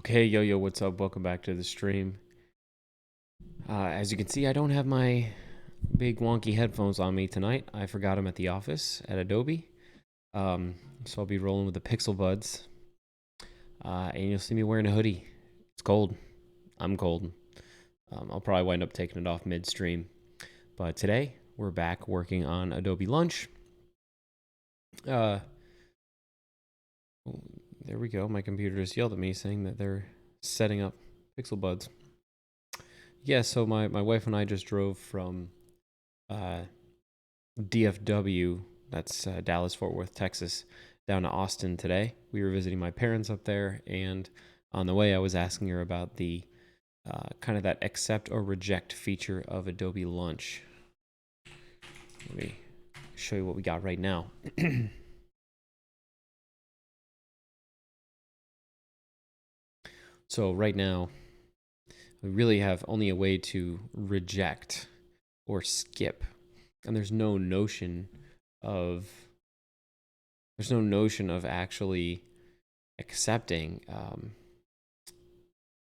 Okay, yo, what's up? Welcome back to the stream. As you can see, I don't have my big wonky headphones on me tonight. I forgot them at the office at Adobe. Um, so I'll be rolling with the Pixel Buds. And you'll see me wearing a hoodie. It's cold. I'm cold. I'll probably wind up taking it off midstream. But today, we're back working on Adobe Lunch. Uh, there we go. My computer just yelled at me saying that they're setting up Pixel Buds. Yeah, so my wife and I just drove from DFW, that's Dallas, Fort Worth, Texas, down to Austin today. We were visiting my parents up there, and on the way, I was asking her about the kind of that accept or reject feature of Adobe Lunch. Let me show you what we got right now. So right now, we really have only a way to reject or skip, and there's no notion of actually accepting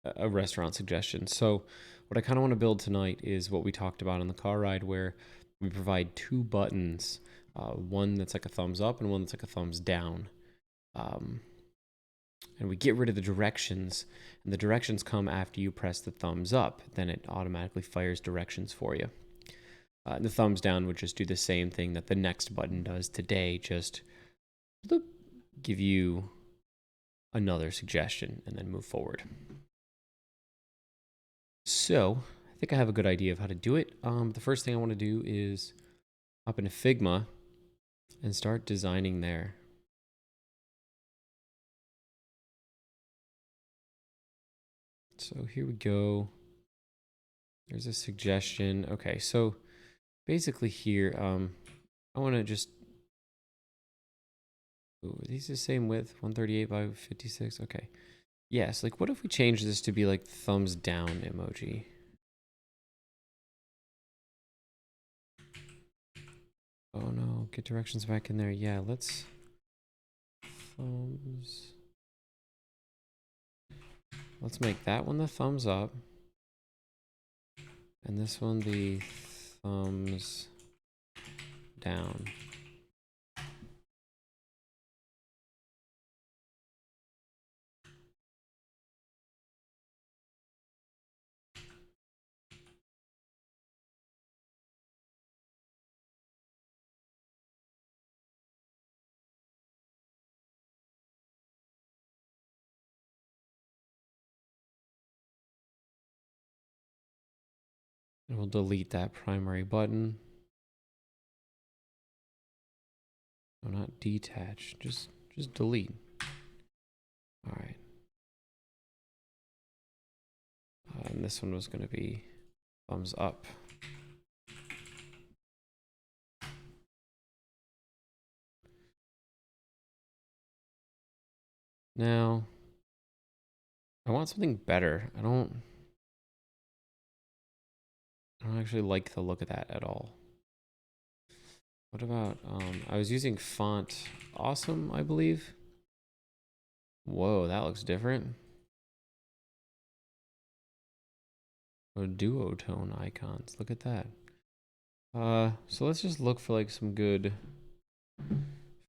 a restaurant suggestion. So what I kind of want to build tonight is what we talked about on the car ride, where we provide two buttons, one that's like a thumbs up and one that's like a thumbs down. And we get rid of the directions, and the directions come after you press the thumbs up. Then it automatically fires directions for you. The thumbs down would just do the same thing that the next button does today, just give you another suggestion and then move forward. So I think I have a good idea of how to do it. The first thing I want to do is hop into Figma and start designing there. So here we go. There's a suggestion. Okay, so basically here, I want to just, ooh, are these the same width? 138 by 56? Okay. Yes, like what if we change this to be like thumbs down emoji? Oh no, get directions back in there. Yeah, let's thumbs. Let's make that one the thumbs up. And this one the thumbs down. And we'll delete that primary button. No, not detach, just delete. All right. And this one was going to be thumbs up. Now, I want something better. I don't actually like the look of that at all. What about, I was using font awesome, I believe. Whoa, that looks different. Or duotone icons, look at that. So let's just look for like some good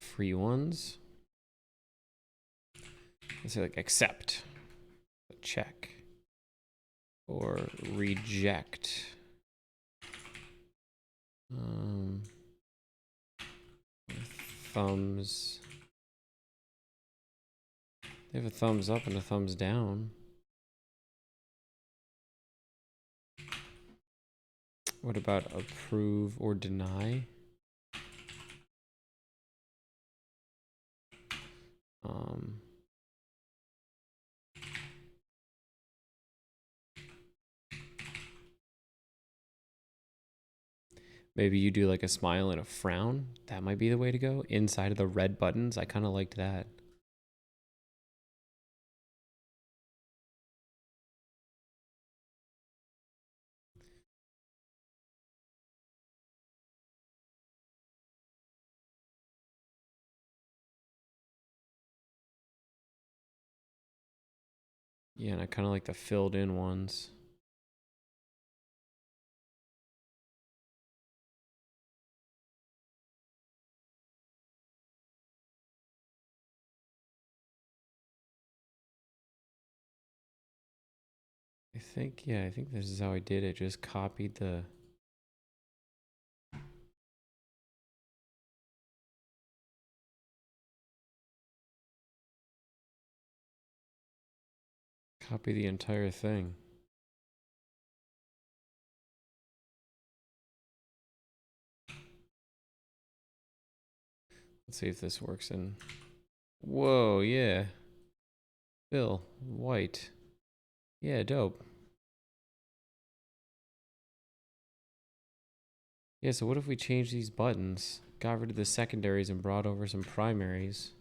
free ones. Let's say like accept, check, or reject. Thumbs. They have a thumbs up and a thumbs down. What about approve or deny? Maybe you do like a smile and a frown. That might be the way to go. Inside of the red buttons, I kind of liked that. Yeah, and I kind of like the filled in ones. I think this is how I did it. Just copied the entire thing. Let's see if this works in. Whoa, yeah. Bill, white. Yeah, dope. Yeah, so what if we change these buttons? Got rid of the secondaries and brought over some primaries.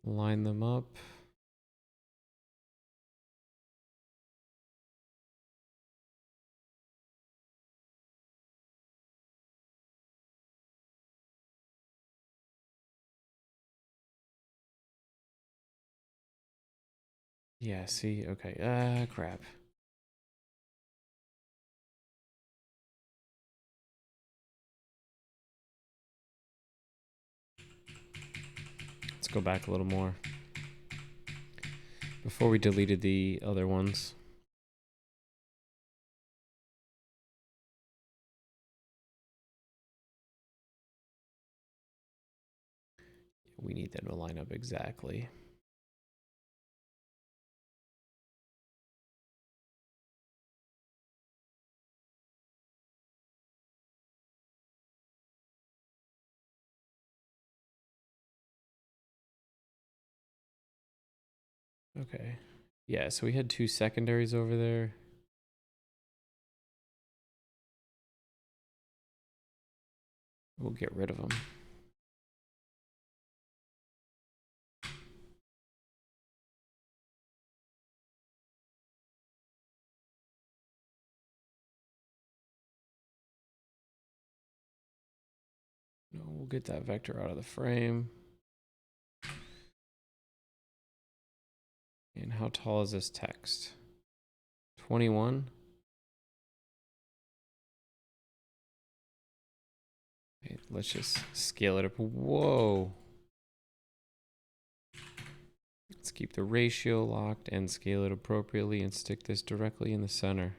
Line them up. Yeah, see? Okay. Crap. Let's go back a little more. Before we deleted the other ones. We need them to line up exactly. Okay. Yeah, so we had two secondaries over there. We'll get rid of them. No, we'll get that vector out of the frame. And how tall is this text? 21? Okay, let's just scale it up. Whoa. Let's keep the ratio locked and scale it appropriately and stick this directly in the center.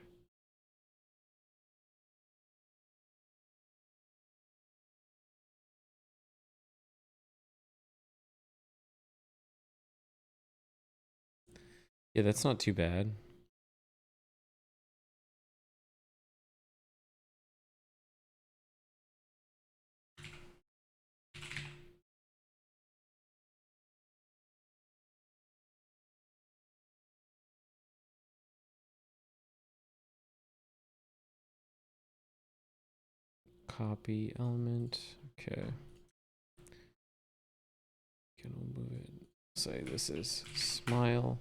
Yeah, that's not too bad. Copy element. Okay. Can we move it? Say this is smile.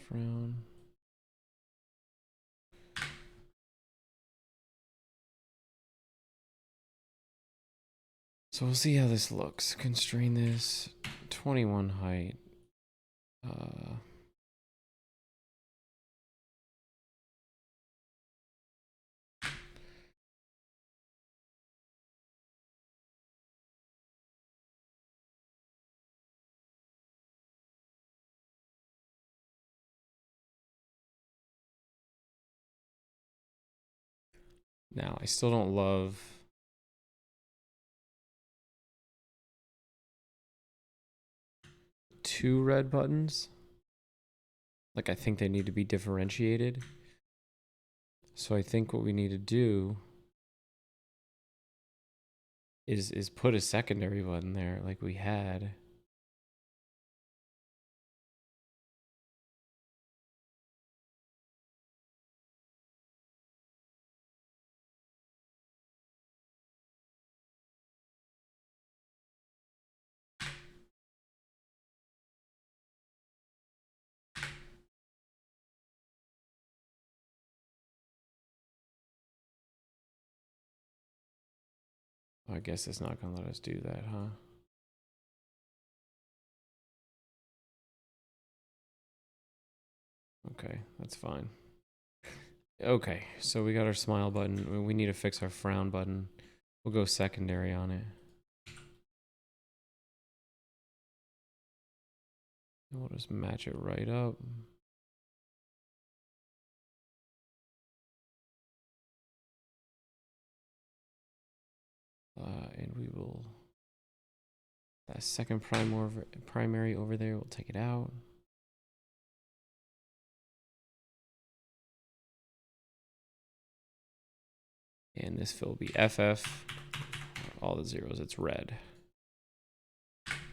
Frown. So we'll see how this looks. Constrain this. 21 height. Now, I still don't love two red buttons. Like, I think they need to be differentiated. So I think what we need to do is put a secondary button there like we had. I guess it's not going to let us do that, huh? Okay, that's fine. Okay, so we got our smile button. We need to fix our frown button. We'll go secondary on it. And we'll just match it right up. And we will, that second primary over there, we'll take it out. And this fill will be FF. All the zeros, it's red.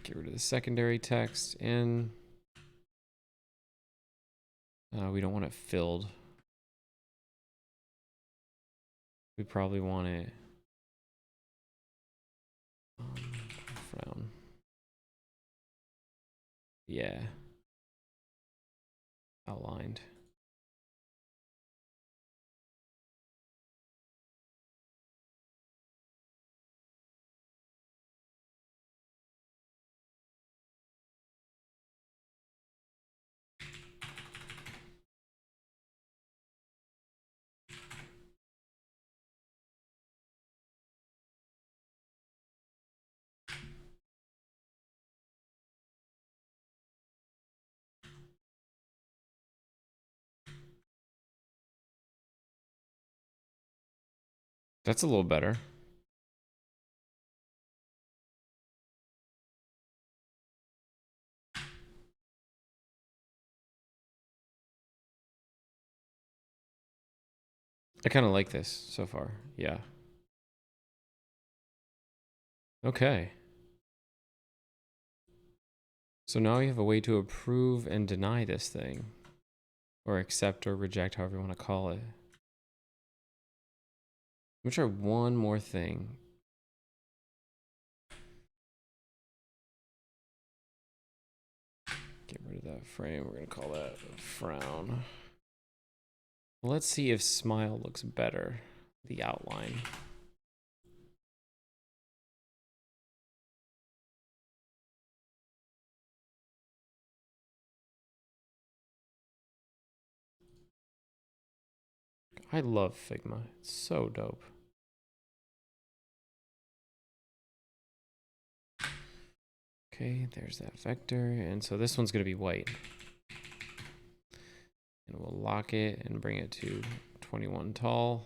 Get rid of the secondary text, and we don't want it filled. We probably want it frown. Yeah. Outlined. That's a little better. I kind of like this so far. Yeah. Okay. So now we have a way to approve and deny this thing. Or accept or reject, however you want to call it. Let me try one more thing. Get rid of that frame. We're going to call that a frown. Let's see if smile looks better. The outline. I love Figma. It's so dope. Okay, there's that vector. And so this one's going to be white. And we'll lock it and bring it to 21 tall.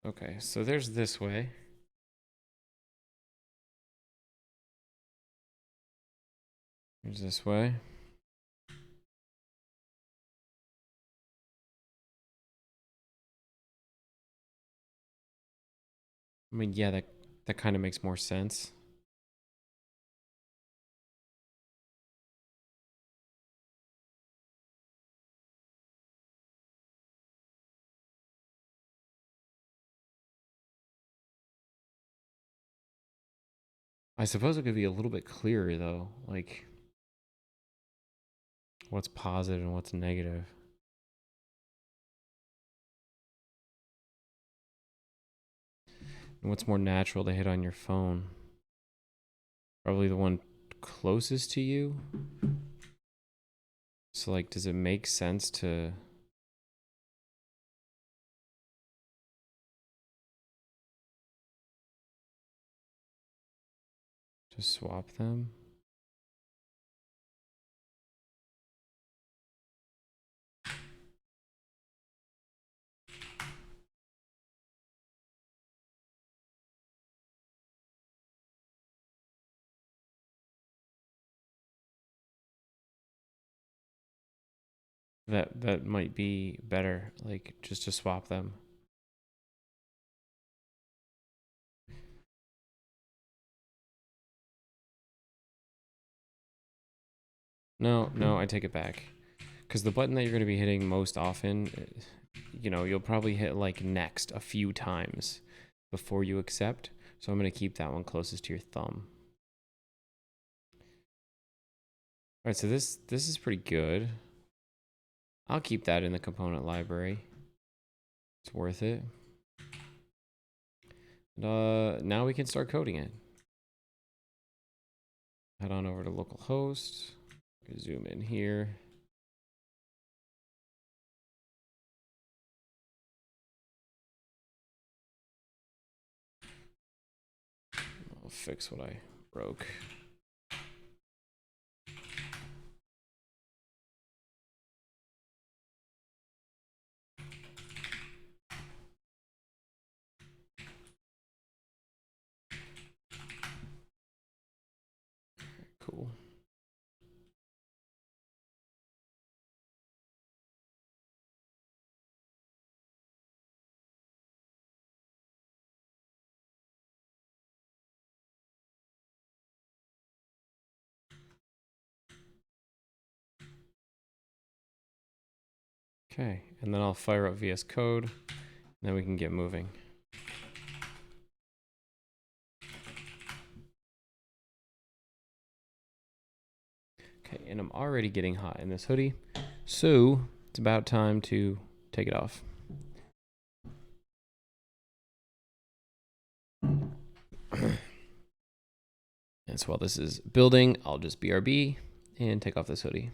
Okay, so there's this way. Here's this way. I mean, yeah, that kind of makes more sense. I suppose it could be a little bit clearer though, like what's positive and what's negative. And what's more natural to hit on your phone? Probably the one closest to you. So like, does it make sense to swap them? That might be better, like just to swap them. No, I take it back. Because the button that you're going to be hitting most often, you know, you'll probably hit like next a few times before you accept. So I'm going to keep that one closest to your thumb. All right, so this is pretty good. I'll keep that in the component library. It's worth it. Now we can start coding it. Head on over to localhost. Zoom in here. I'll fix what I broke. Cool. Okay, and then I'll fire up VS Code, and then we can get moving. Okay, and I'm already getting hot in this hoodie, so it's about time to take it off. And so while this is building, I'll just BRB and take off this hoodie.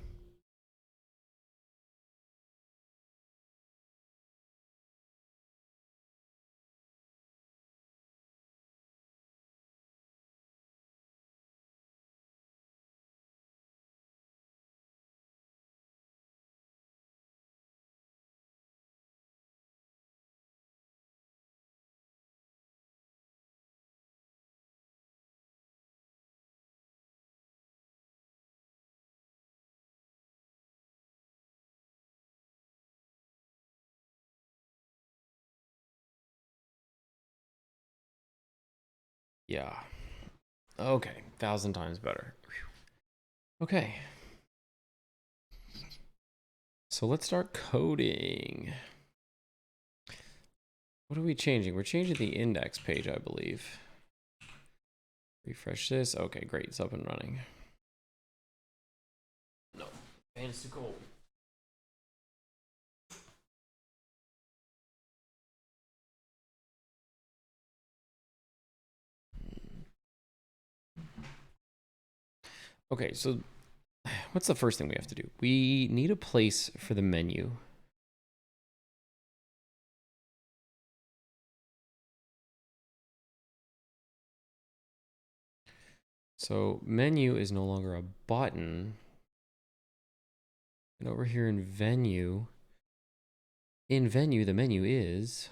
Yeah. Okay, 1,000 times better. Okay. So let's start coding. What are we changing? We're changing the index page, I believe. Refresh this. Okay, great. It's up and running. No, fan is too cold. Okay, so what's the first thing we have to do? We need a place for the menu. So menu is no longer a button. And over here in venue, the menu is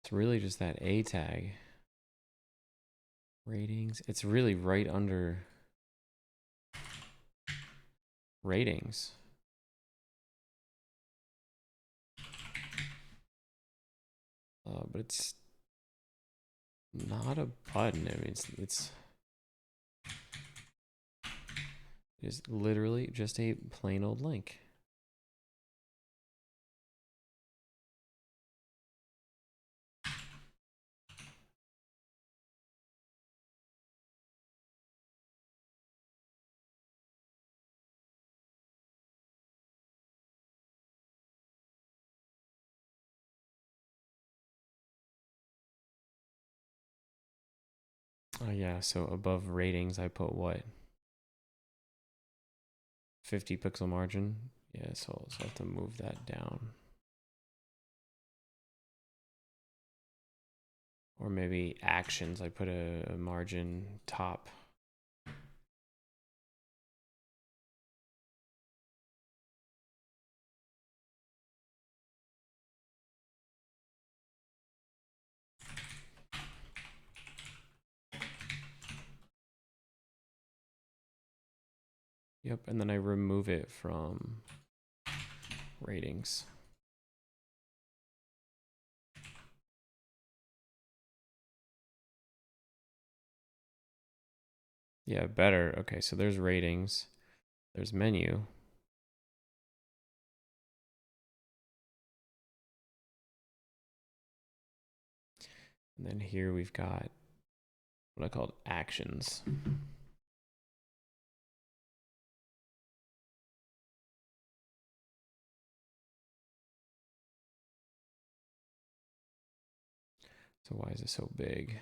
it's really just that A tag. Ratings. It's really right under ratings. But it's not a button. I mean, it's literally just a plain old link. Oh yeah, so above ratings, I put what? 50 pixel margin. Yeah, so I'll have to move that down. Or maybe actions, I put a margin top. Yep, and then I remove it from ratings. Yeah, better. Okay, so there's ratings. There's menu. And then here we've got what I called actions. So why is it so big?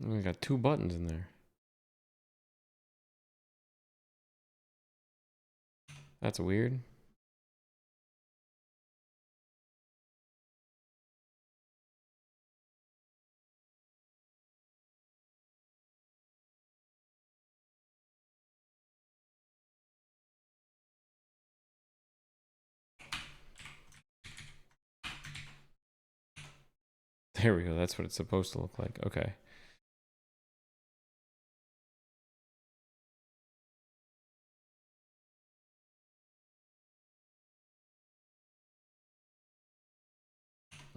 We got 2 buttons in there. That's weird. There we go. That's what it's supposed to look like. Okay.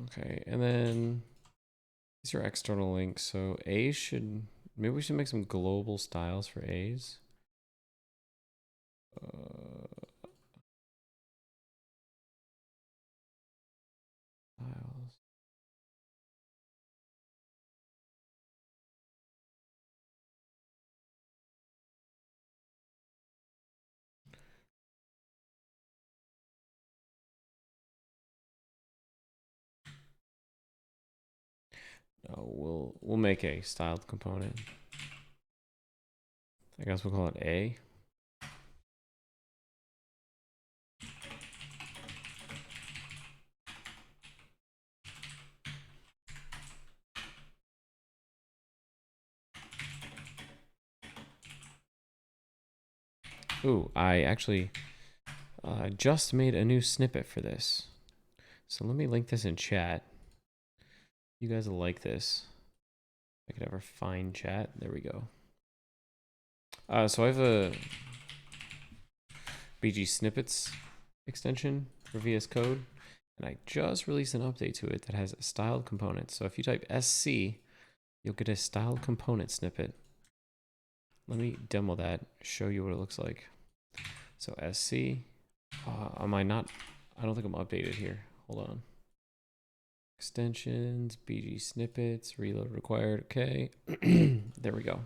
Okay, and then these are external links. So A's should, maybe we should make some global styles for A's. Styles. We'll make a styled component. I guess we'll call it A. Ooh, I actually just made a new snippet for this. So let me link this in chat. You guys will like this. I could ever find chat. There we go. So I have a BG snippets extension for VS Code, and I just released an update to it that has styled components. So if you type SC, you'll get a styled component snippet. Let me demo that, show you what it looks like. So SC, am I not? I don't think I'm updated here. Hold on. Extensions, BG snippets, reload required. Okay, there we go.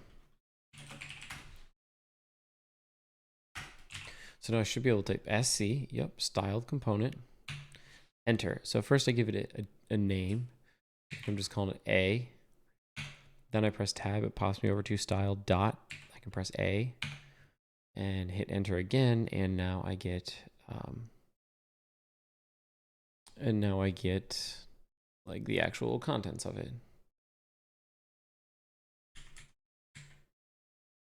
So now I should be able to type SC, yep, styled component, enter. So first I give it a name. I'm just calling it A. Then I press tab, it pops me over to styled dot. I can press A and hit enter again, and now I get like the actual contents of it.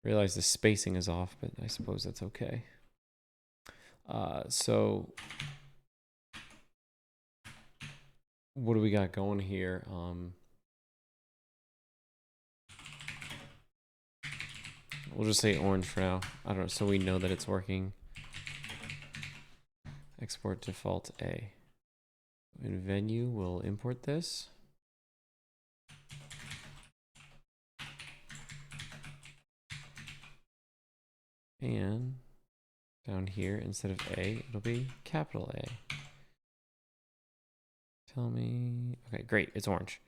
Realize the spacing is off, but I suppose that's okay. So what do we got going here? We'll just say orange for now. I don't know, so we know that it's working. Export default A. In venue, we'll import this. And down here, instead of A, it'll be capital A. Tell me, okay, great, it's orange.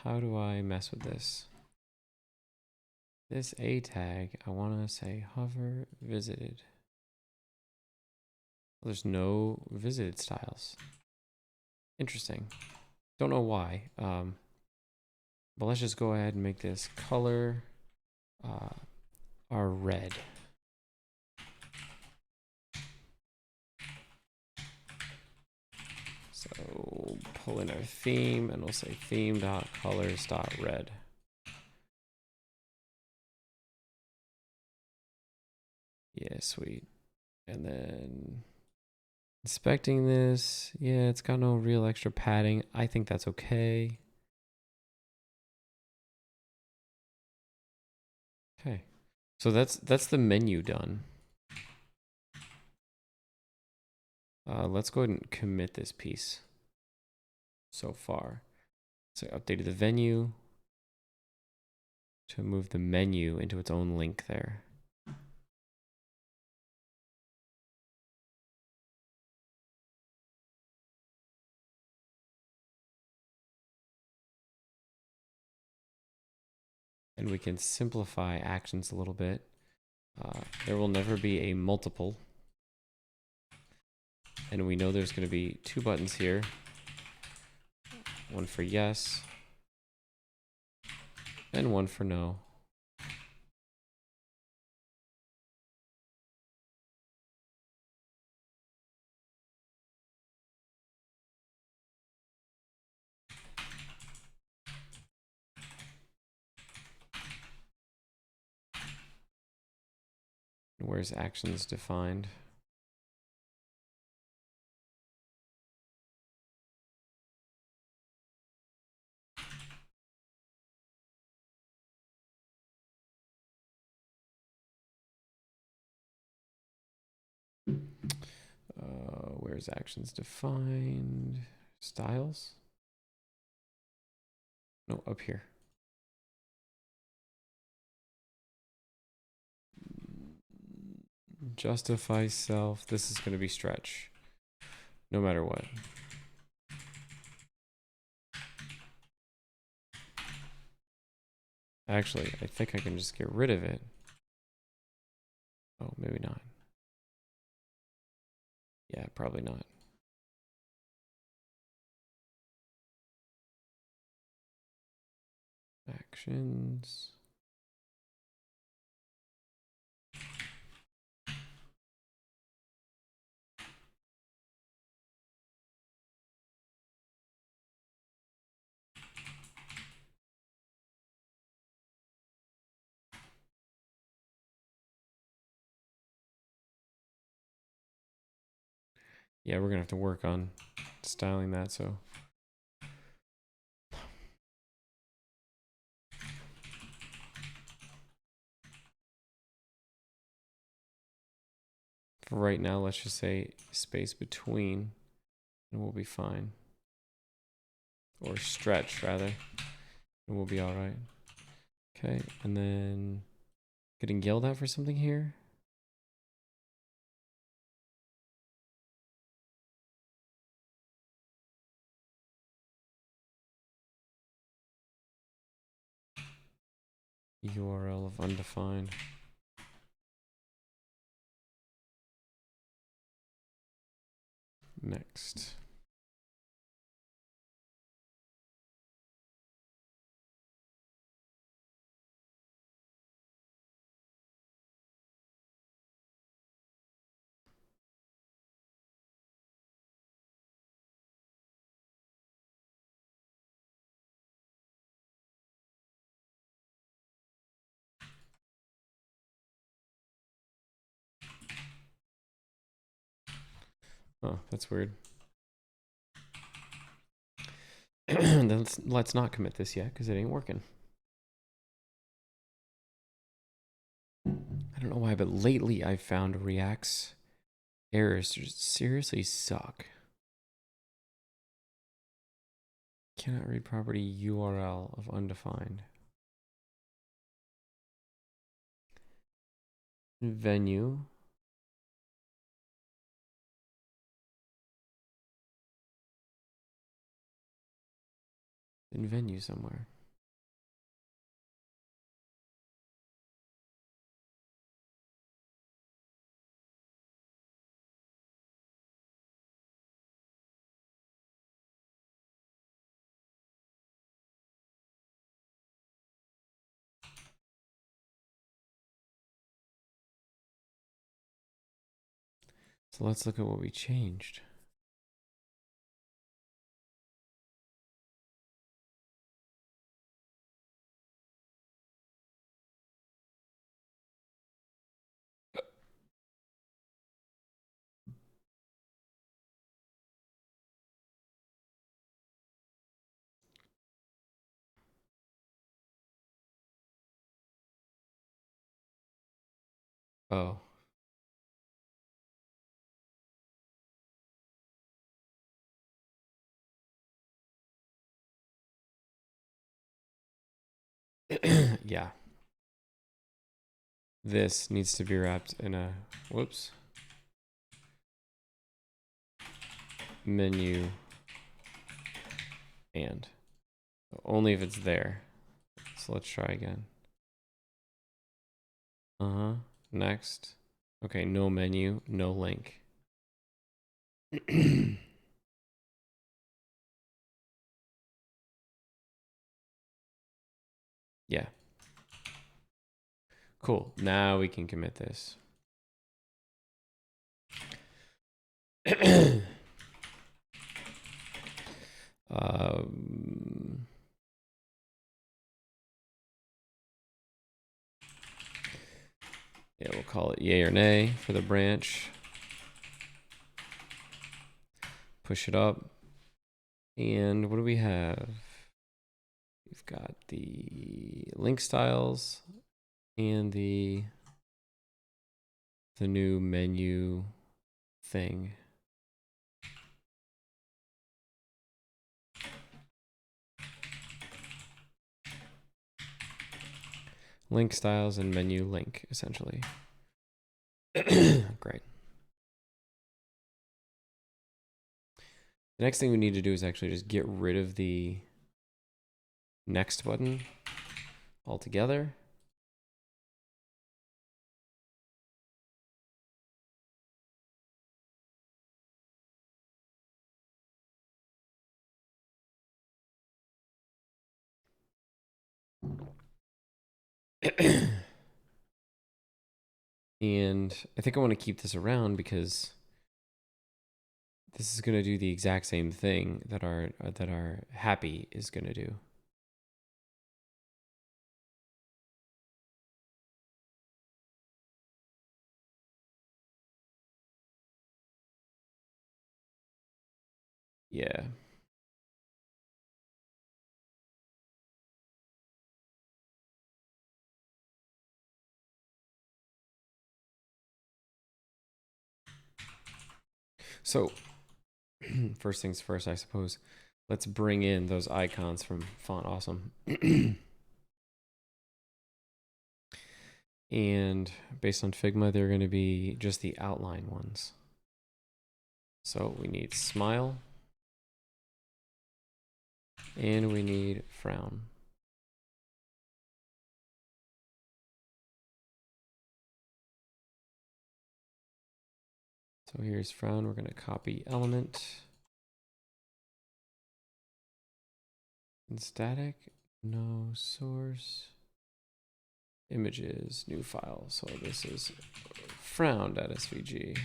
how do I mess with this? This A tag, I want to say hover visited. There's no visited styles. Interesting. Don't know why. But let's just go ahead and make this color our red. So pull in our theme and we'll say theme.colors.red. Yeah, sweet. And then inspecting this, yeah, it's got no real extra padding. I think that's okay. Okay. So that's the menu done. Let's go ahead and commit this piece so far. So I updated the venue to move the menu into its own link there. And we can simplify actions a little bit. There will never be a multiple. And we know there's going to be two buttons here. One for yes, and one for no. Where's actions defined? Where's actions defined? Styles? No, up here. Justify self. This is going to be stretch, no matter what. Actually, I think I can just get rid of it. Oh, maybe not. Yeah, probably not. Actions. Yeah, we're gonna have to work on styling that, so. For right now, let's just say space between, and we'll be fine. Or stretch, rather, and we'll be all right. Okay, and then getting yelled at for something here. URL of undefined. Next. Oh, that's weird. Let's not commit this yet because it ain't working. I don't know why, but lately I've found React's errors just seriously suck. Cannot read property URL of undefined. Venue. In venue somewhere. So let's look at what we changed. Oh. Yeah. This needs to be wrapped in a, whoops, menu and. Only if it's there. So let's try again. Uh-huh. Next. Okay, no menu, no link. Yeah. Cool. Now we can commit this. Yeah, we'll call it yay or nay for the branch. Push it up. And what do we have? We've got the link styles and the new menu thing. Link styles and menu link, essentially. Great. The next thing we need to do is actually just get rid of the next button altogether. And I think I want to keep this around because this is going to do the exact same thing that our happy is going to do. Yeah. So first things first, I suppose. Let's bring in those icons from Font Awesome. And based on Figma, they're going to be just the outline ones. So we need smile. And we need frown. So here's frown. We're going to copy element. And static, no source. Images, new file. So this is frown.svg.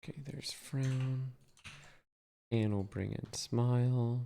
Okay, there's frown. And we'll bring in smile.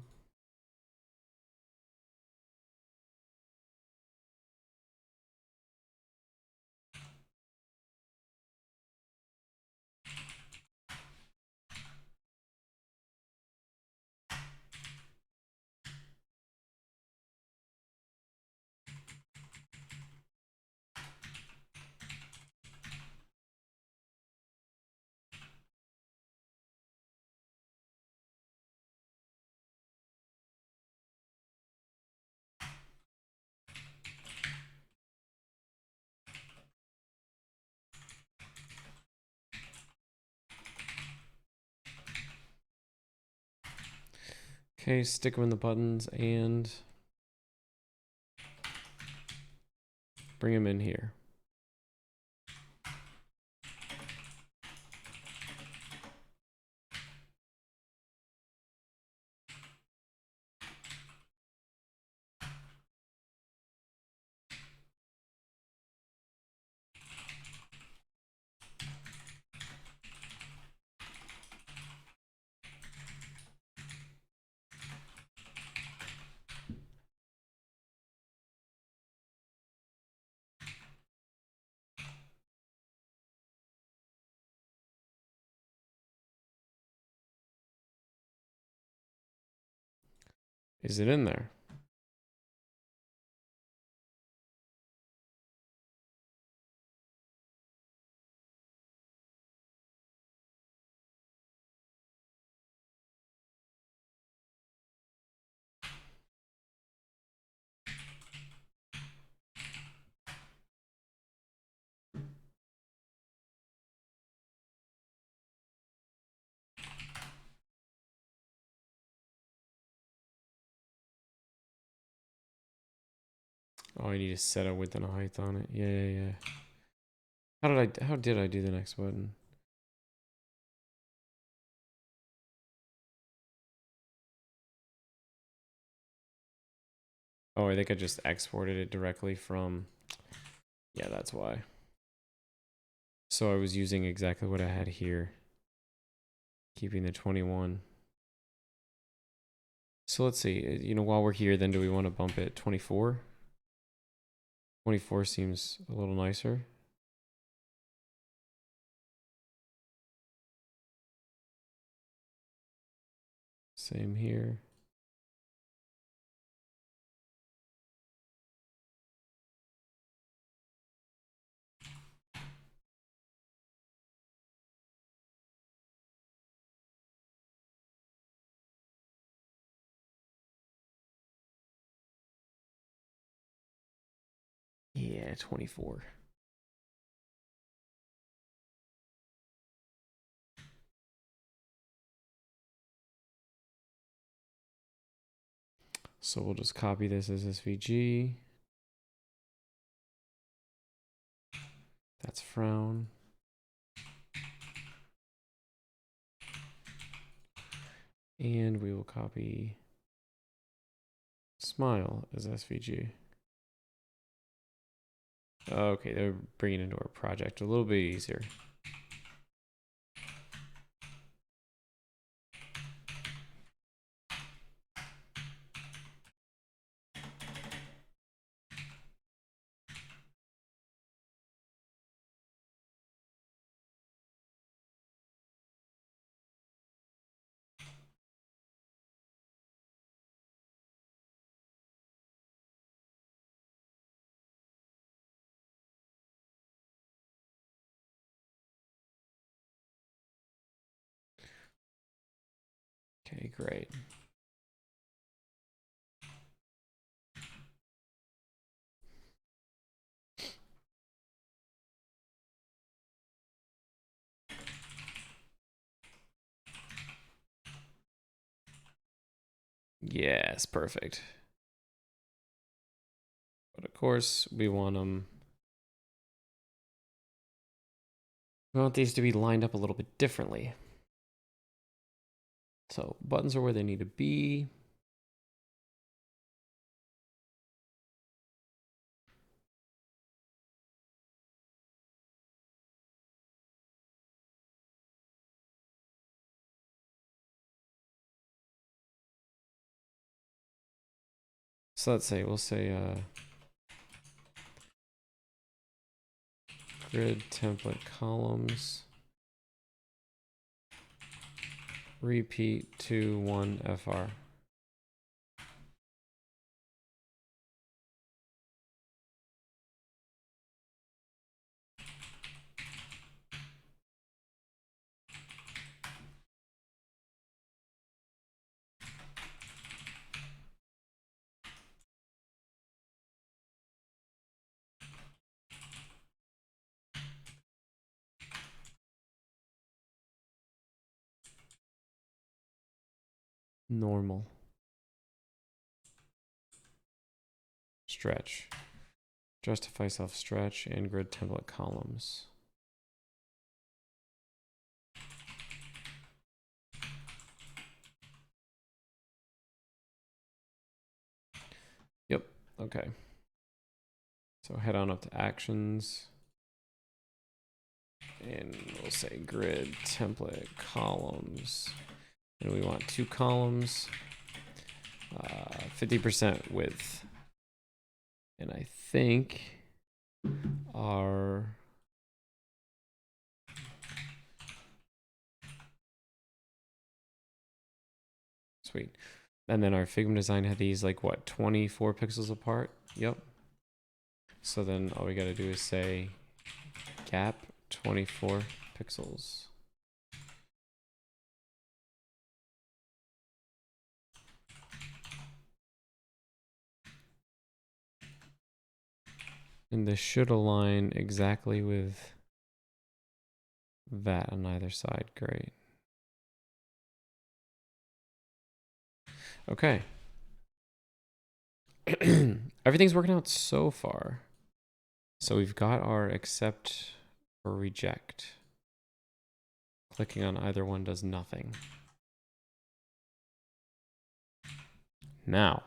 Okay, stick them in the buttons and bring them in here. Is it in there? Oh, I need to set a width and a height on it. Yeah. How did I do the next button? Oh, I think I just exported it directly from, yeah, that's why. So I was using exactly what I had here, keeping the 21. So let's see, while we're here, then do we want to bump it 24? 24 seems a little nicer. Same here. Yeah, 24. So we'll just copy this as SVG. That's frown. And we will copy smile as SVG. Okay, they're bringing it into our project a little bit easier. Okay, great. Yes, perfect. But of course, we want them. We want these to be lined up a little bit differently. So buttons are where they need to be. So let's say, we'll say grid template columns. Repeat to 1 FR. Normal. stretch. Justify self-stretch and grid template columns. Yep, okay. So head on up to actions. And we'll say grid template columns. And we want 2 columns, 50% width. And I think our sweet. And then our Figma design had these like what, 24 pixels apart? Yep. So then all we got to do is say gap 24 pixels. And this should align exactly with that on either side. Great. Okay. Everything's working out so far. So we've got our accept or reject. Clicking on either one does nothing. Now,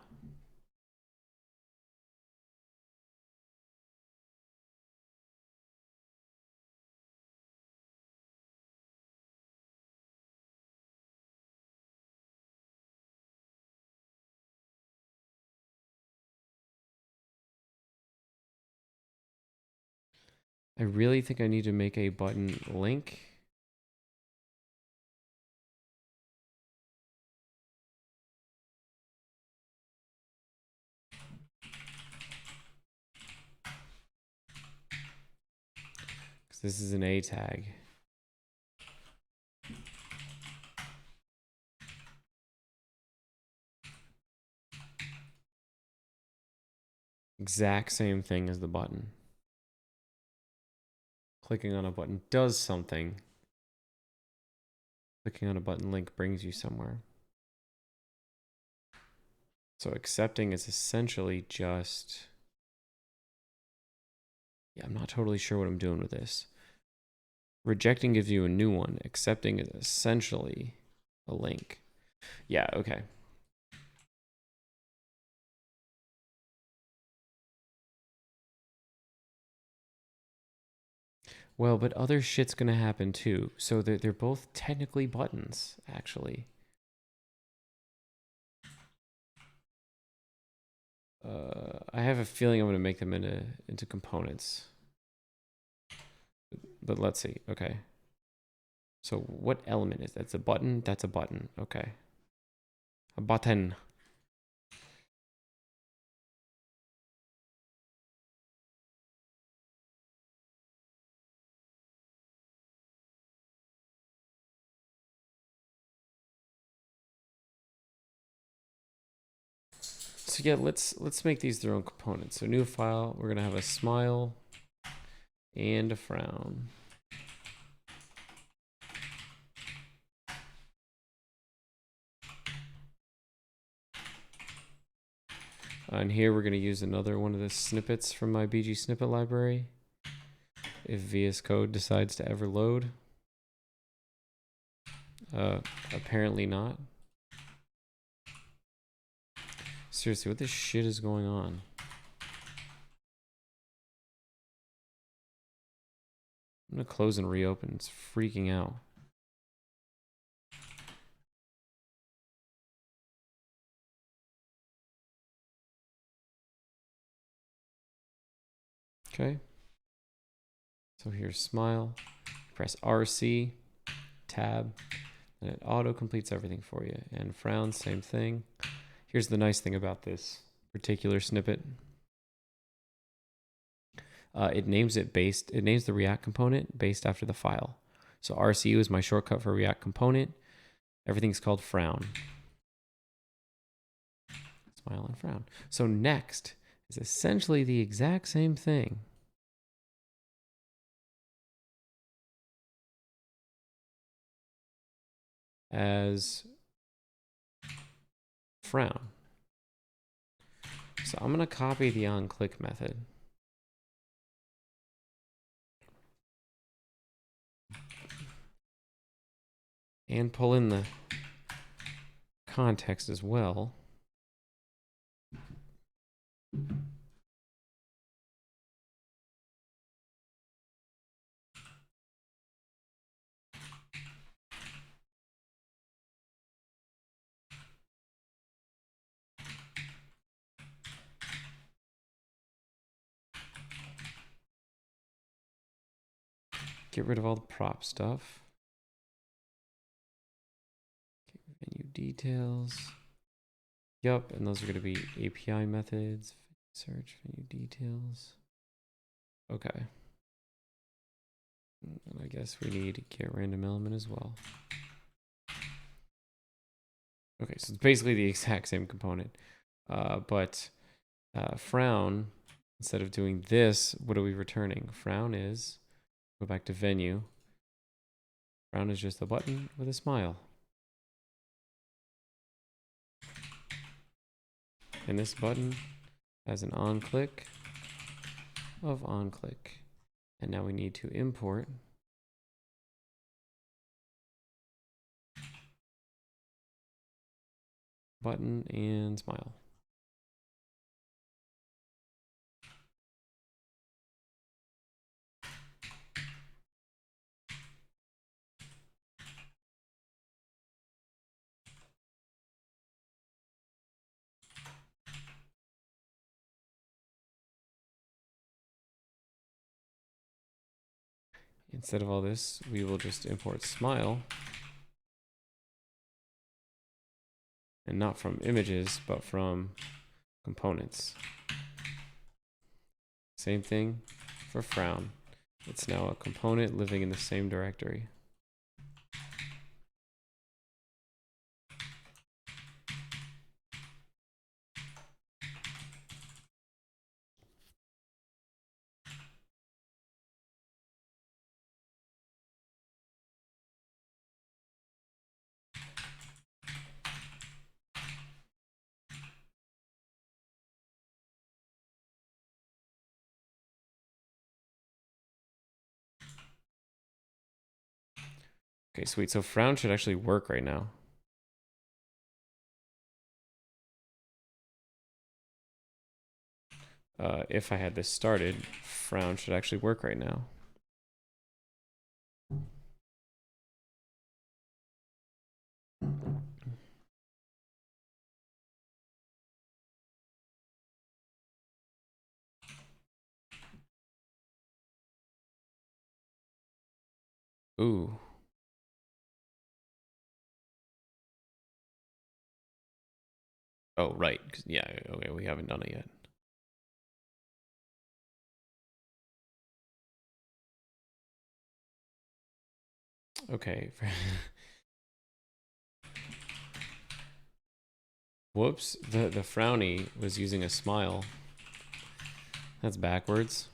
I really think I need to make a button link. Because this is an A tag. Exact same thing as the button. Clicking on a button does something. Clicking on a button link brings you somewhere. So accepting is essentially just... Yeah, I'm not totally sure what I'm doing with this. Rejecting gives you a new one. Accepting is essentially a link. Yeah, okay. Well, but other shit's gonna happen too. So they're both technically buttons, actually. I have a feeling I'm gonna make them into components. But let's see. Okay. So what element is that? It's a button? That's a button. Okay. A button. So yeah, let's make these their own components. So new file, we're gonna have a smile and a frown. And here we're gonna use another one of the snippets from my BG snippet library. If VS Code decides to ever load. Apparently not. Seriously, what this shit is going on? I'm gonna close and reopen. It's freaking out. Okay. So here's smile. Press RC, tab, and it auto completes everything for you. And frown, same thing. Here's the nice thing about this particular snippet. It names the React component based after the file. So RCU is my shortcut for React component. Everything's called frown. Smile and frown. So next is essentially the exact same thing as frown. So I'm going to copy the onClick method. And pull in the context as well. Get rid of all the prop stuff. Menu details. Yep, and those are going to be API methods. Search menu details. Okay. And I guess we need get random element as well. Okay, so it's basically the exact same component. But frown, instead of doing this, what are we returning? Frown is, go back to venue. Frown is just a button with a smile. And this button has an onClick of onClick. And now we need to import button and smile. Instead of all this, we will just import smile. And not from images, but from components. Same thing for frown. It's now a component living in the same directory. Okay, sweet. So frown should actually work right now. If I had this started, frown should actually work right now. Ooh. Oh, right. Yeah, okay, we haven't done it yet. Okay. Whoops, the frowny was using a smile. That's backwards.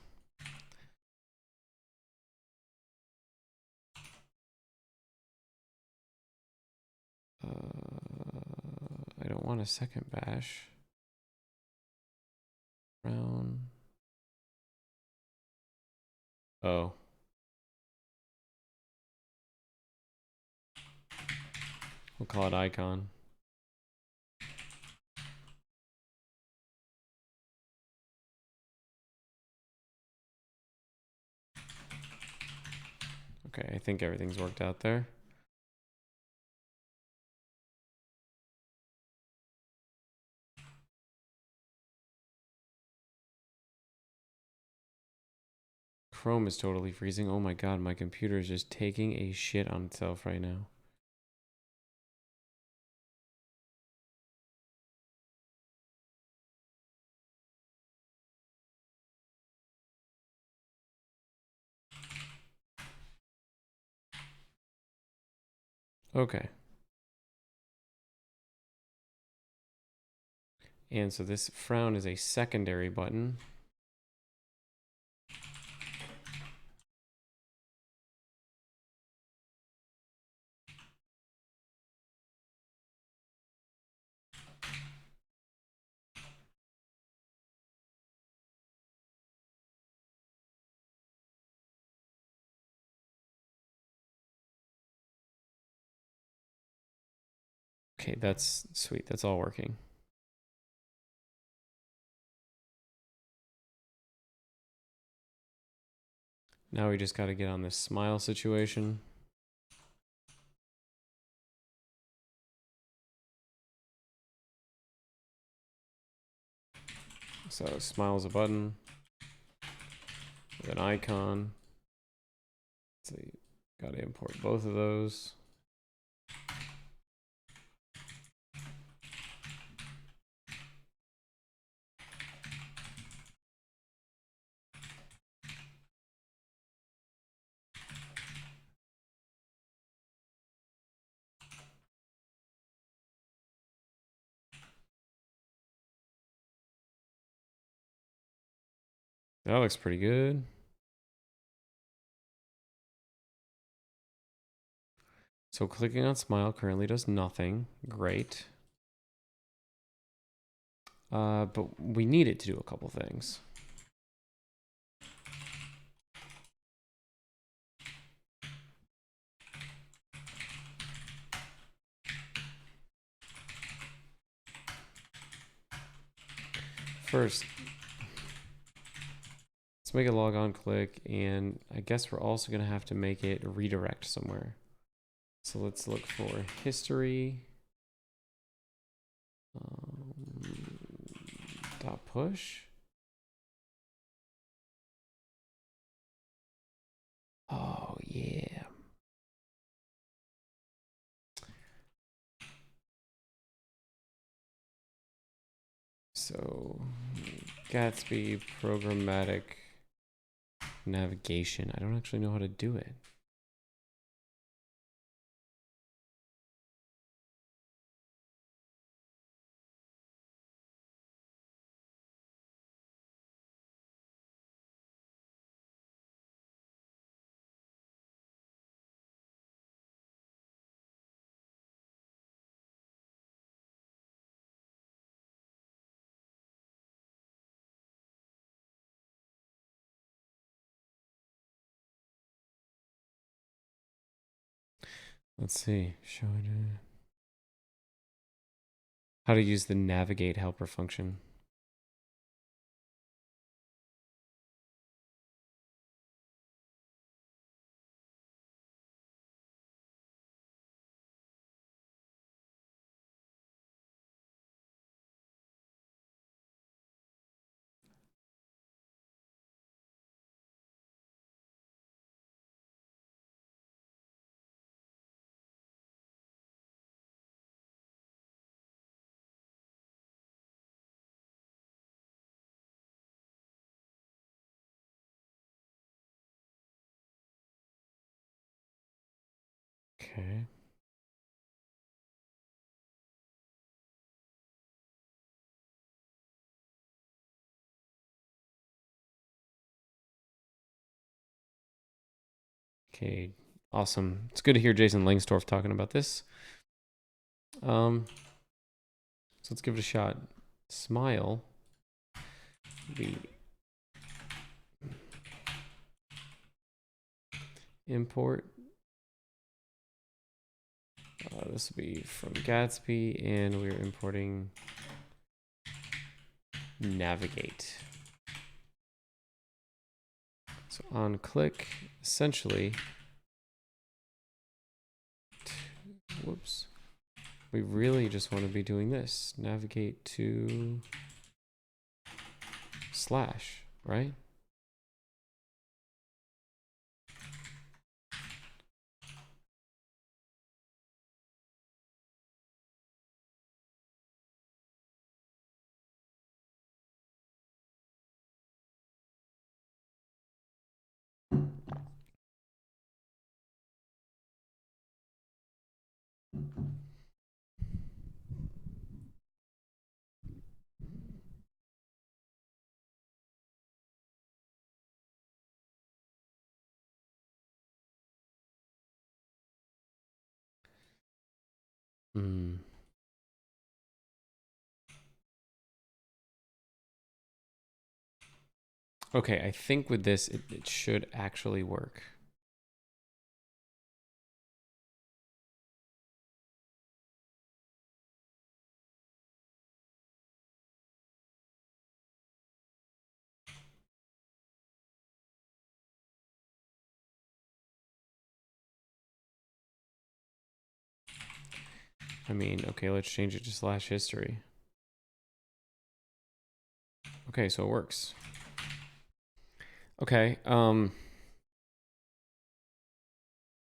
I don't want a second bash. Frown. Oh. We'll call it icon. Okay, I think everything's worked out there. Chrome is totally freezing. Oh my god, my computer is just taking a shit on itself right now. Okay. And so this frown is a secondary button. Okay, that's sweet. That's all working. Now we just got to get on this smile situation. So smile is a button with an icon. So you got to import both of those. That looks pretty good. So clicking on smile currently does nothing. Great. But we need it to do a couple things. First, let's make a log on click, and I guess we're also going to have to make it redirect somewhere. So let's look for history. Dot push. Oh, yeah. So Gatsby programmatic navigation. I don't actually know how to do it. Let's see. Show it. How to use the navigate helper function. Okay. Okay, awesome. It's good to hear Jason Langsdorff talking about this. So let's give it a shot. Smile. We import. This will be from Gatsby, and we're importing navigate. So on click, essentially, whoops, we really just want to be doing this. Navigate to slash, right? Hmm. Okay, I think with this, it should actually work. I mean, okay, let's change it to slash history. Okay, so it works. Okay,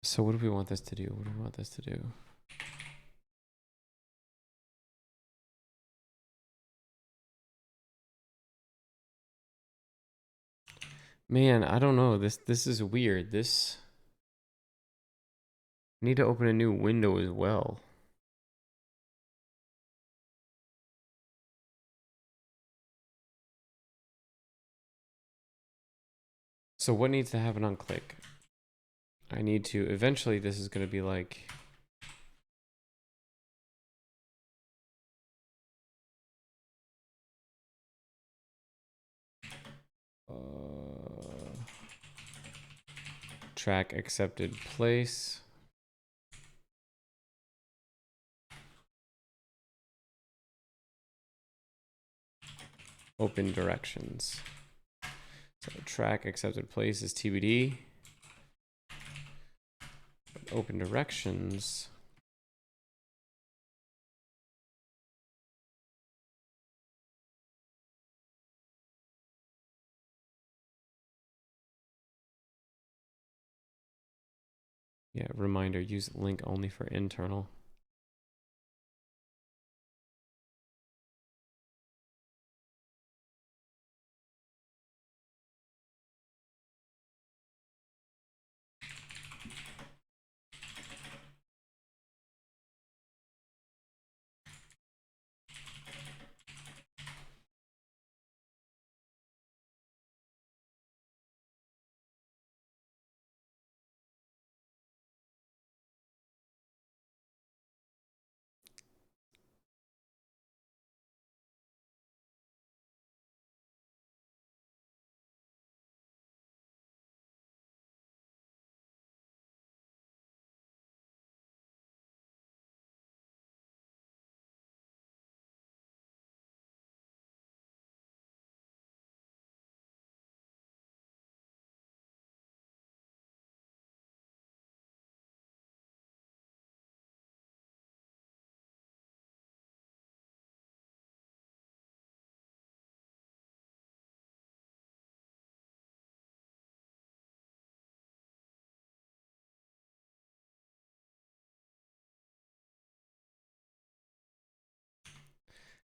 so what do we want this to do? What do we want this to do? Man, I don't know. This is weird. This I need to open a new window as well. So what needs to happen on click? I need to eventually this is going to be like track accepted place. Open directions. So track accepted place is TBD. Open directions. Yeah, reminder, use link only for internal.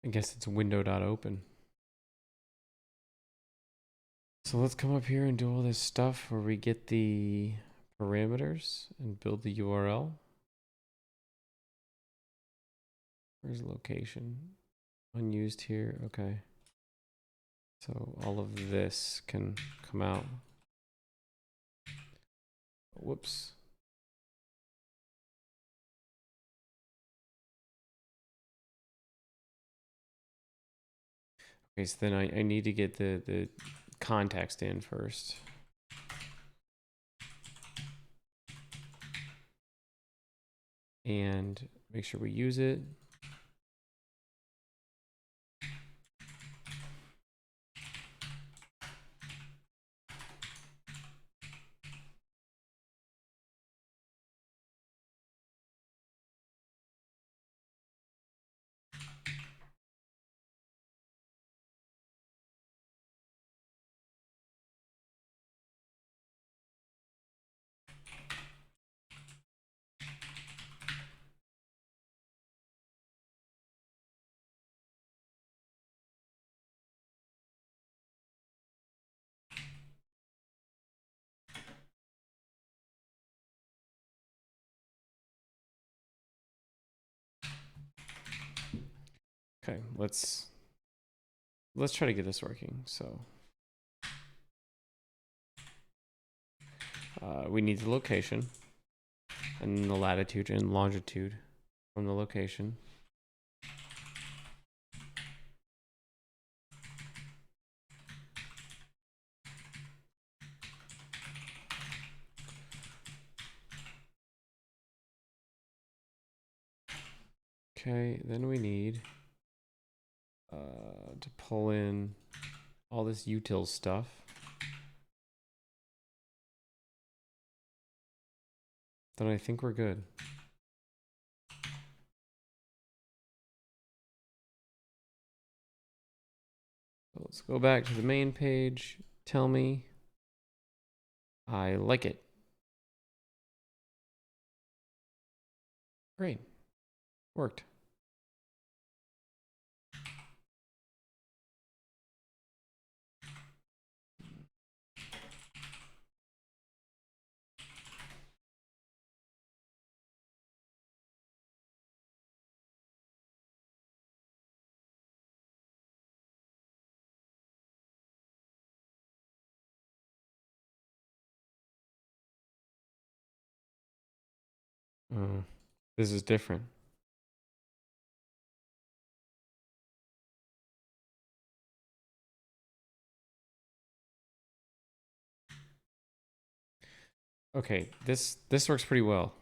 I guess it's window.open. So let's come up here and do all this stuff where we get the parameters and build the URL. Where's location? Unused here. Okay. So all of this can come out. Whoops. Okay, so then I need to get the context in first. And make sure we use it. Okay, let's try to get this working. So we need the location and the latitude and longitude from the location. Okay, then we need to pull in all this util stuff. Then I think we're good. Let's go back to the main page. Tell me I like it. Great. Worked. This is different. Okay, this works pretty well.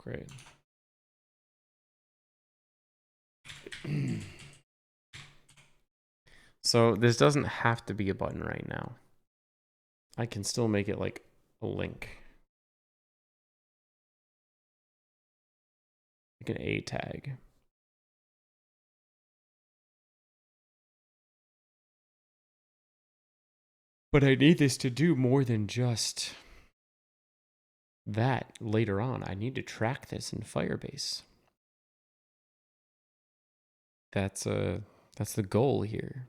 Great. So this doesn't have to be a button right now. I can still make it like a link. Like an A tag. But I need this to do more than just that later on. I need to track this in Firebase. That's the goal here.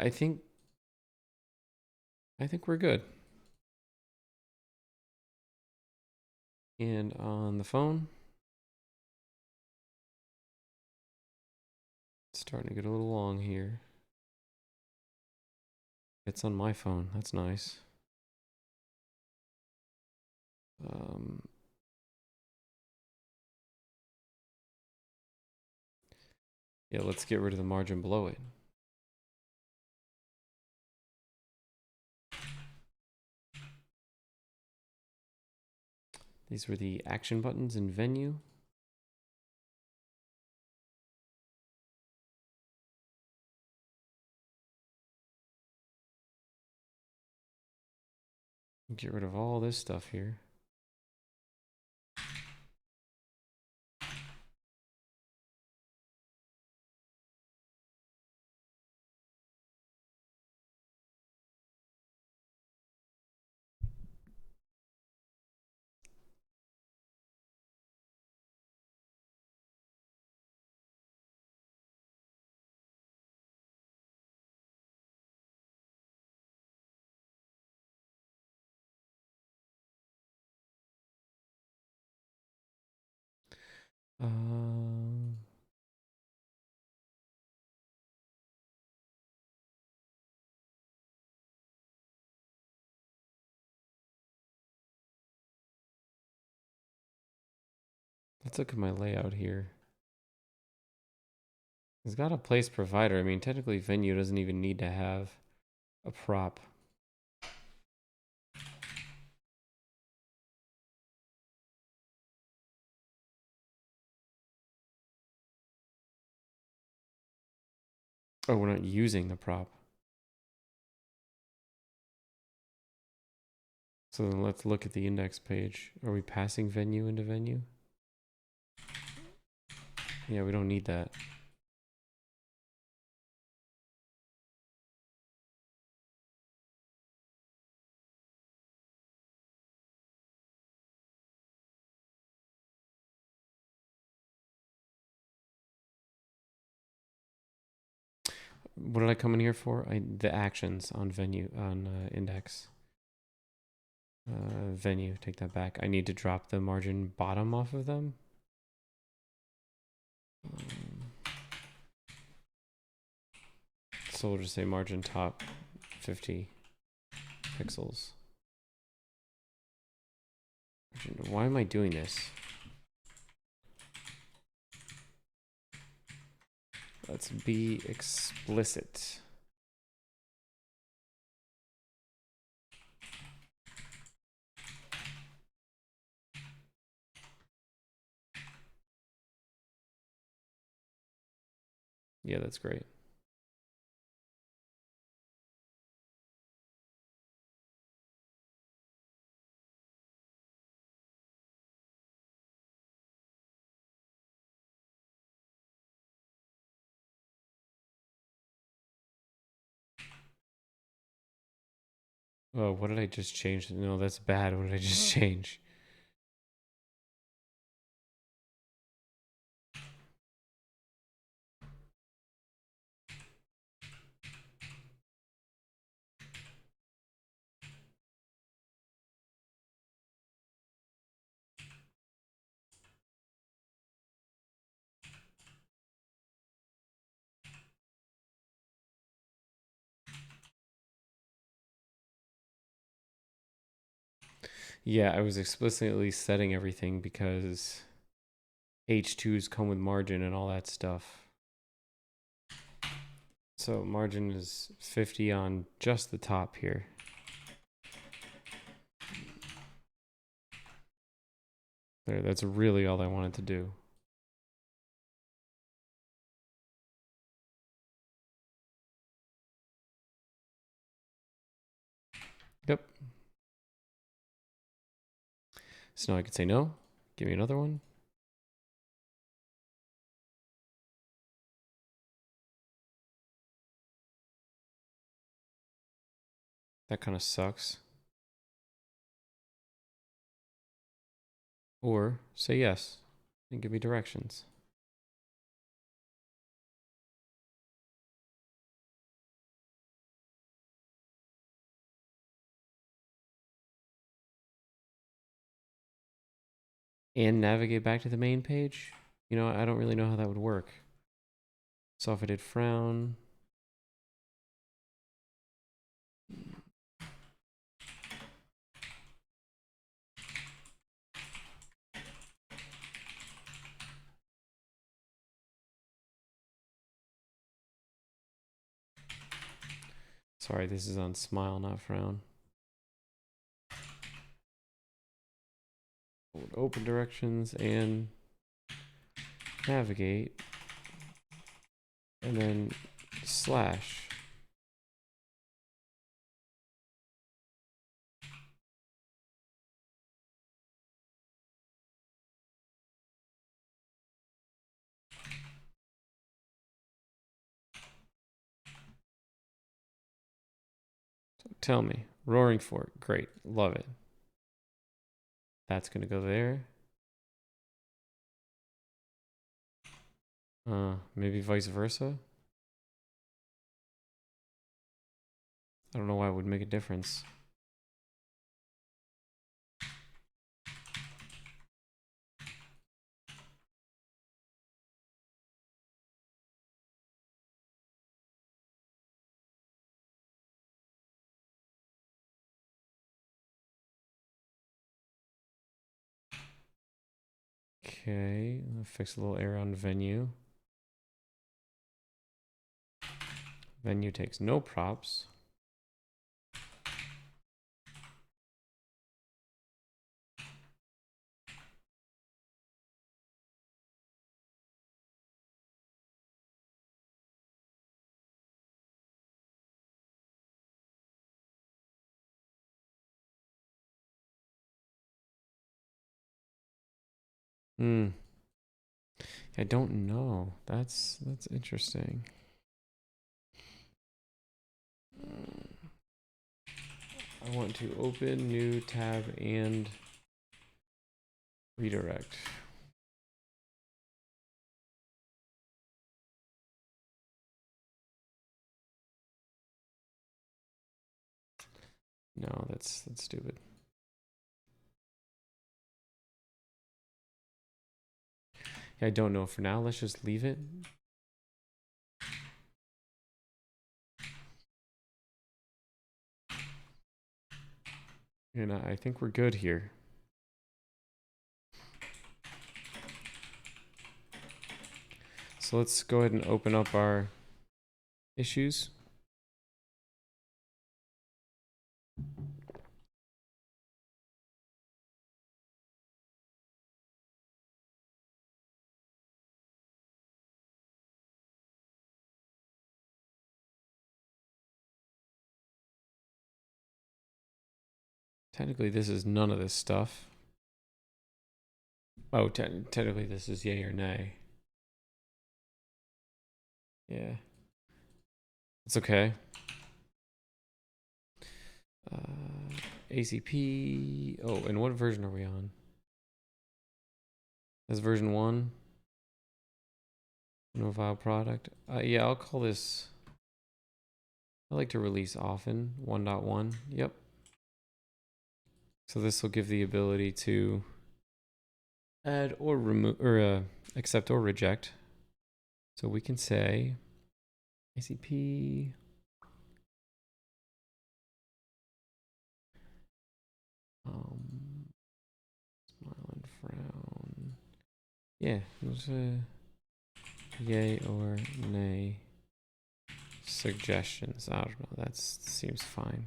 I think we're good. And on the phone, it's starting to get a little long here. It's on my phone. That's nice. Yeah, let's get rid of the margin below it. These were the action buttons in venue. Get rid of all this stuff here. Let's look at my layout here. It's got a place provider. I mean, technically venue doesn't even need to have a prop. Oh, we're not using the prop. So then let's look at the index page. Are we passing venue into venue? Yeah, we don't need that. What did I come in here for? The actions on venue, on index. Venue, take that back. I need to drop the margin bottom off of them. So we'll just say margin top 50 pixels. Why am I doing this? Let's be explicit. Yeah, that's great. Oh, what did I just change? No, that's bad. What did I just change? Yeah, I was explicitly setting everything because H2s come with margin and all that stuff. So margin is 50 on just the top here. There, that's really all I wanted to do. Yep. So now I could say no. Give me another one. That kind of sucks. Or say yes and give me directions. And navigate back to the main page. You know, I don't really know how that would work. So if I did frown. Sorry, this is on smile, not frown. Open directions and navigate. And then slash. So tell me. Roaring Fork. Great. Love it. That's going to go there. Maybe vice versa. I don't know why it would make a difference. Okay, I'll fix a little error on venue. Venue takes no props. I don't know. That's interesting. I want to open new tab and redirect. No, that's stupid. I don't know for now. Let's just leave it. And I think we're good here. So let's go ahead and open up our issues. Technically, this is none of this stuff. Oh, technically, this is yay or nay. Yeah. It's okay. ACP. Oh, and what version are we on? That's version 1. No file product. Yeah, I'll call this. I like to release often. 1.1. Yep. So this will give the ability to add or remove or accept or reject. So we can say ACP smile and frown. Yeah, there's a yay or nay suggestions. I don't know. That seems fine.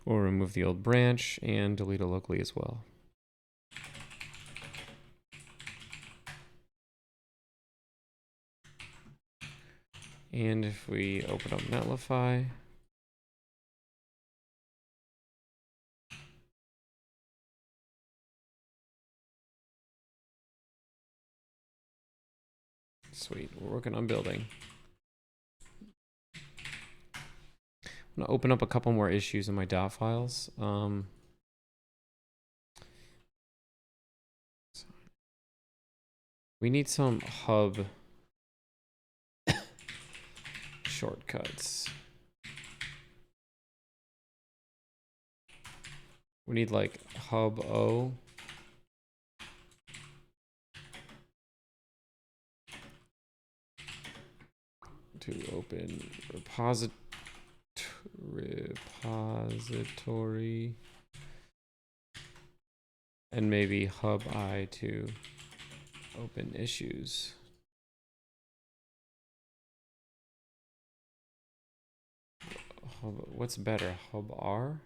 We'll remove the old branch and delete it locally as well. And if we open up Netlify, sweet, we're working on building. I'm gonna open up a couple more issues in my dot files. We need some hub shortcuts. We need like hub O. To open repository. And maybe hub I to open issues. What's better, hub R?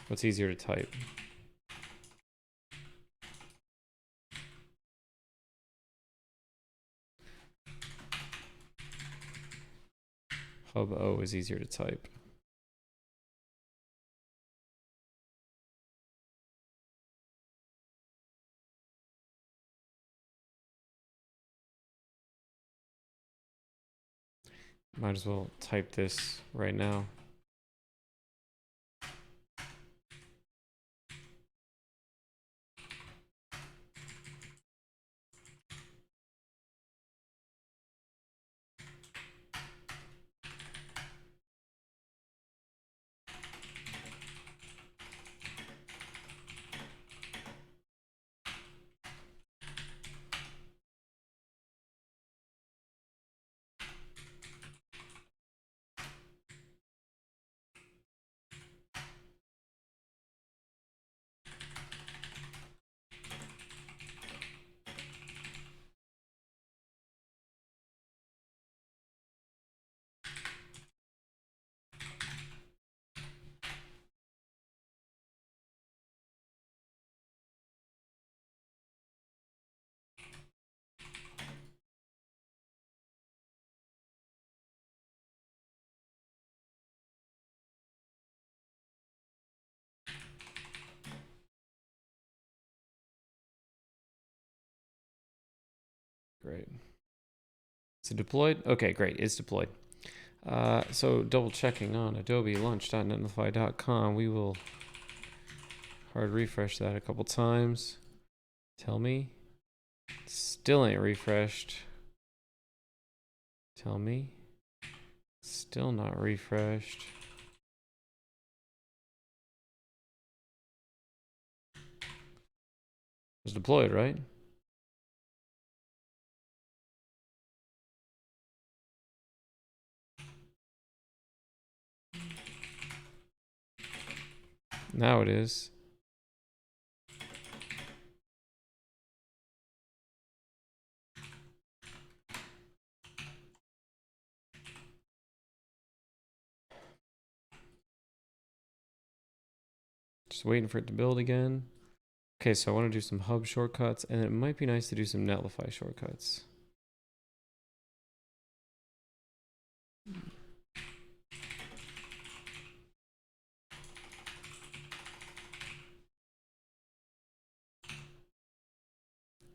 What's easier to type? Hub O is easier to type. Might as well type this right now. Great. Is it deployed? Okay, great. It's deployed. So double checking on Adobe Lunch.netlify.com. We will hard refresh that a couple times. Tell me. Still ain't refreshed. Tell me. Still not refreshed. It's deployed, right? Now it is. Just waiting for it to build again. Okay, so I want to do some hub shortcuts, and it might be nice to do some Netlify shortcuts.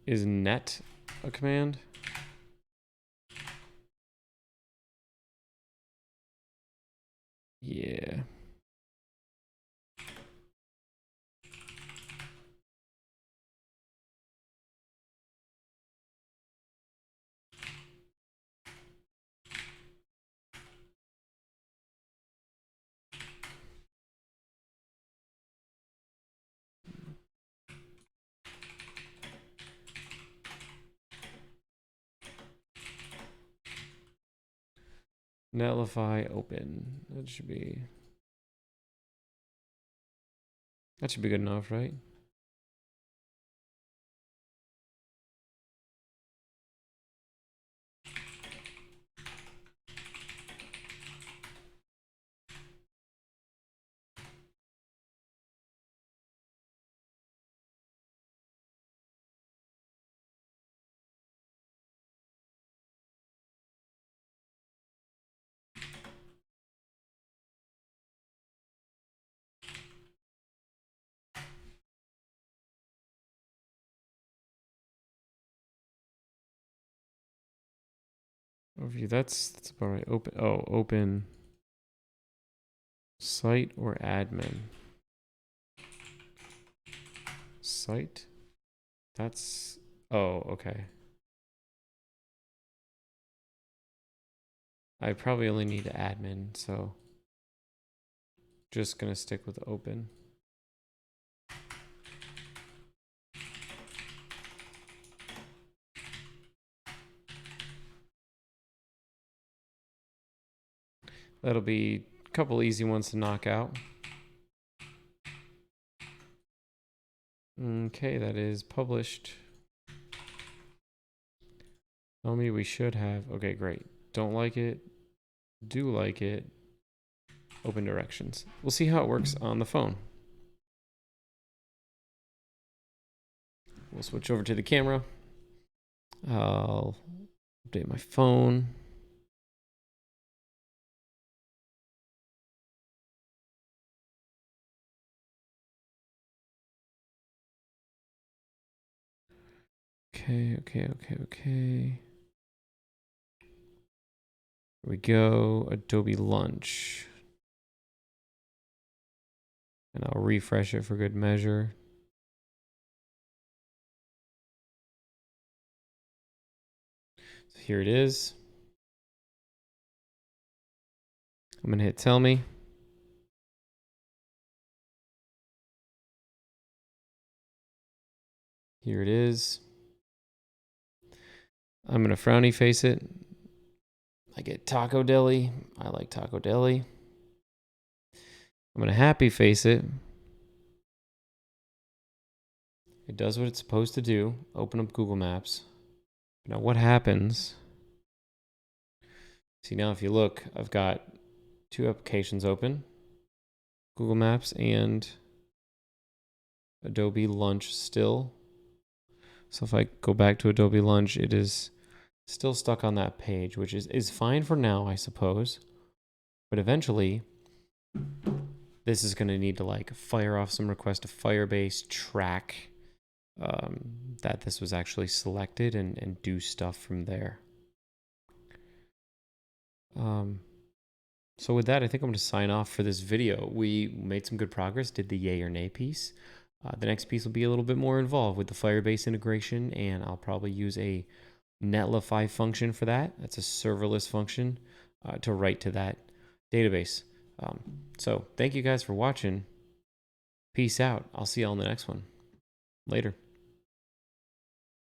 Is net a command? Yeah. Netlify open. That should be good enough, right? Overview. That's about right. Open site or admin. Site. That's. Oh, okay. I probably only need admin, so just gonna stick with open. That'll be a couple easy ones to knock out. Okay, that is published. Tell me we should have. Okay, great. Don't like it. Do like it. Open directions. We'll see how it works on the phone. We'll switch over to the camera. I'll update my phone. Okay. Here we go. Adobe Lunch. And I'll refresh it for good measure. So here it is. I'm going to hit tell me. Here it is. I'm going to frowny face it. I get Taco Deli. I like Taco Deli. I'm going to happy face it. It does what it's supposed to do. Open up Google Maps. Now what happens? See, now if you look, I've got two applications open. Google Maps and Adobe Lunch still. So if I go back to Adobe Lunch, it is still stuck on that page, which is fine for now, I suppose. But eventually, this is going to need to like fire off some requests to Firebase, track that this was actually selected and do stuff from there. So with that, I think I'm going to sign off for this video. We made some good progress, did the yay or nay piece. The next piece will be a little bit more involved with the Firebase integration, and I'll probably use a Netlify function for that. That's a serverless function. to write to that database. So thank you guys for watching. Peace out. I'll see you all in the next one. Later.